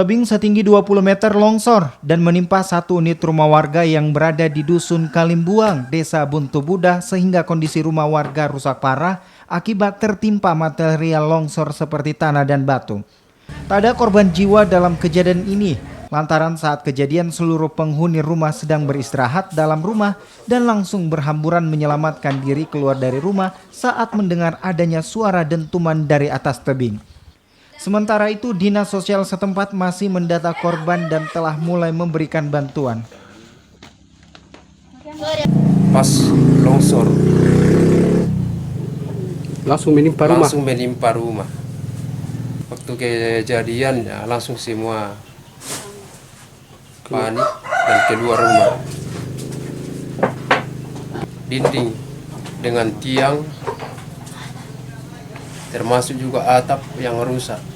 Tebing setinggi 20 meter longsor dan menimpa satu unit rumah warga yang berada di Dusun Kalimbuang, Desa Buntu Budah, sehingga kondisi rumah warga rusak parah akibat tertimpa material longsor seperti tanah dan batu. Tak ada korban jiwa dalam kejadian ini, lantaran saat kejadian seluruh penghuni rumah sedang beristirahat dalam rumah dan langsung berhamburan menyelamatkan diri keluar dari rumah saat mendengar adanya suara dentuman dari atas tebing. Sementara itu, Dinas Sosial setempat masih mendata korban dan telah mulai memberikan bantuan. Pas longsor Langsung menimpa rumah. Waktu kejadian ya, langsung semua panik dan keluar rumah. Dinding dengan tiang, termasuk juga atap yang rusak.